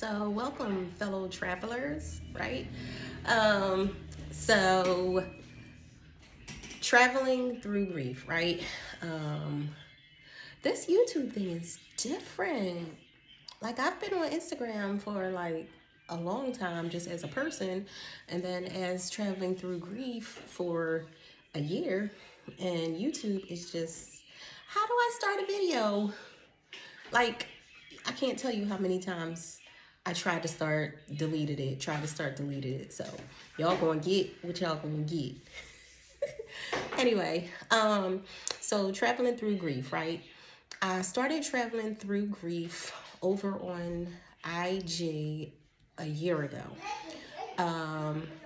So welcome, fellow travelers, right? Um, so traveling through grief, right? Um, this YouTube thing is different. Like I've been on Instagram for like a long time just as a person, and then as traveling through grief for a year, and YouTube is just how do I start a video? Like, I can't tell you how many times I tried to start, deleted it, tried to start, deleted it. So y'all gonna get what y'all gonna get. Anyway, so traveling through grief, right? I started traveling through grief over on IG a year ago.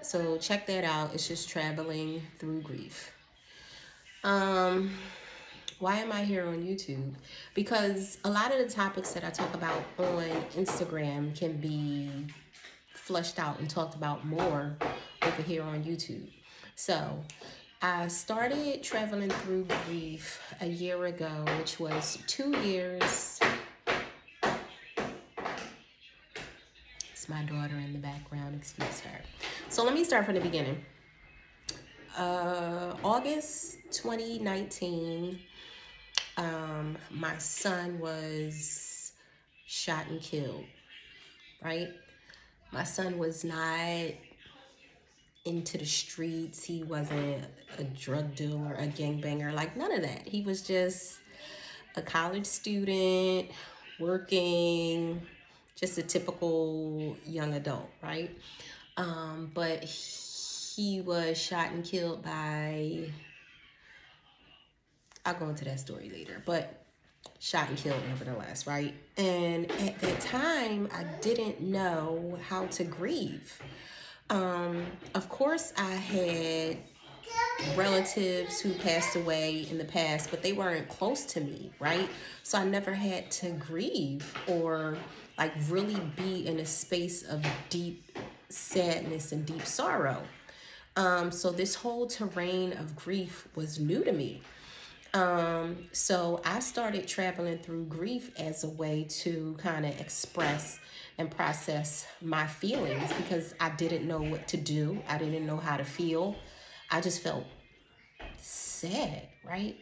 So check that out. It's just traveling through grief. Um, why am I here on YouTube? Because a lot of the topics that I talk about on Instagram can be fleshed out and talked about more over here on YouTube. So I started traveling through grief a year ago, which was 2 years. It's my daughter in the background, excuse her. So let me start from the beginning. August 2019, my son was shot and killed, right? My son was not into the streets. He wasn't a drug dealer, a gangbanger, like none of that. He was just a college student, working, just a typical young adult, right? But he was shot and killed by, I'll go into that story later, but shot and killed nevertheless, right? And at that time, I didn't know how to grieve. Of course, I had relatives who passed away in the past, but they weren't close to me, right? So I never had to grieve or like really be in a space of deep sadness and deep sorrow. So this whole terrain of grief was new to me. So I started traveling through grief as a way to kind of express and process my feelings because I didn't know what to do. I didn't know how to feel. I just felt sad, right?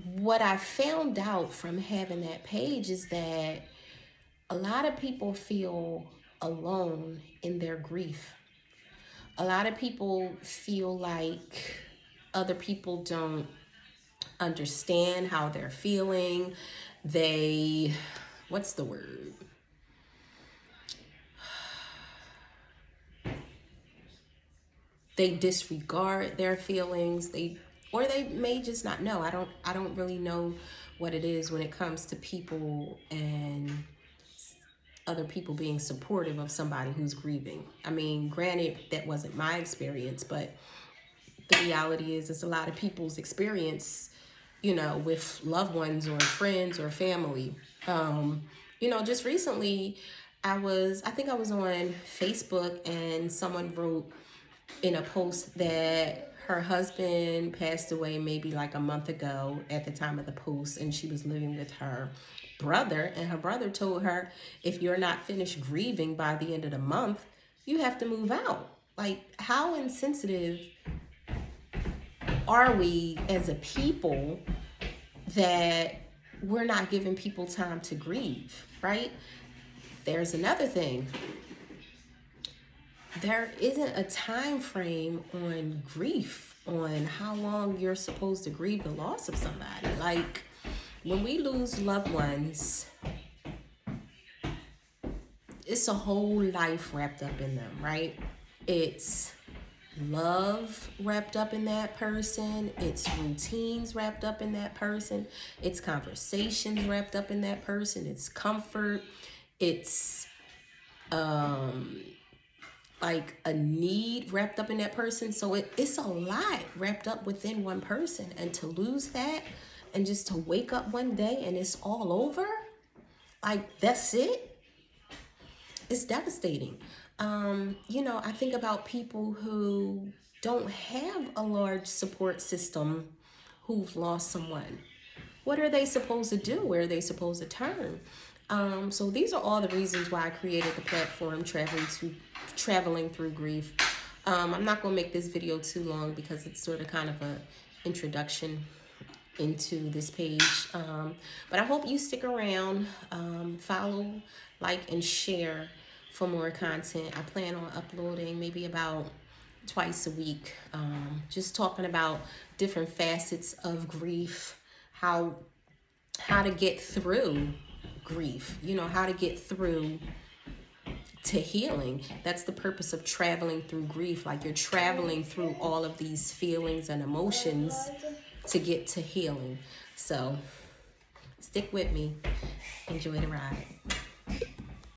What I found out from having that page is that a lot of people feel alone in their grief. A lot of people feel like other people don't understand how they're feeling. What's the word? They disregard their feelings. Or they may just not know. I don't really know what it is when it comes to people and other people being supportive of somebody who's grieving. I mean, granted, that wasn't my experience, but the reality is it's a lot of people's experience, with loved ones or friends or family. Just recently, I think I was on Facebook and someone wrote in a post that her husband passed away maybe like a month ago at the time of the post, and she was living with her brother, and her brother told her, if you're not finished grieving by the end of the month, you have to move out. Like, how insensitive are we as a people that we're not giving people time to grieve, right? There's another thing. There isn't a time frame on grief, on how long you're supposed to grieve the loss of somebody. Like, when we lose loved ones, it's a whole life wrapped up in them, right? It's love wrapped up in that person. It's routines wrapped up in that person. It's conversations wrapped up in that person. It's comfort. It's like a need wrapped up in that person. So it's a lot wrapped up within one person. And to lose that and just to wake up one day and it's all over, like that's it, it's devastating. I think about people who don't have a large support system who've lost someone. what are they supposed to do? Where are they supposed to turn? So these are all the reasons why I created the platform, traveling through grief. I'm not going to make this video too long because it's sort of kind of a introduction into this page. But I hope you stick around, follow, like, and share for more content. I plan on uploading maybe about twice a week, just talking about different facets of grief, how to get through grief, you know, how to get through to healing. That's the purpose of traveling through grief. Like, you're traveling through all of these feelings and emotions to get to healing. So stick with me. Enjoy the ride.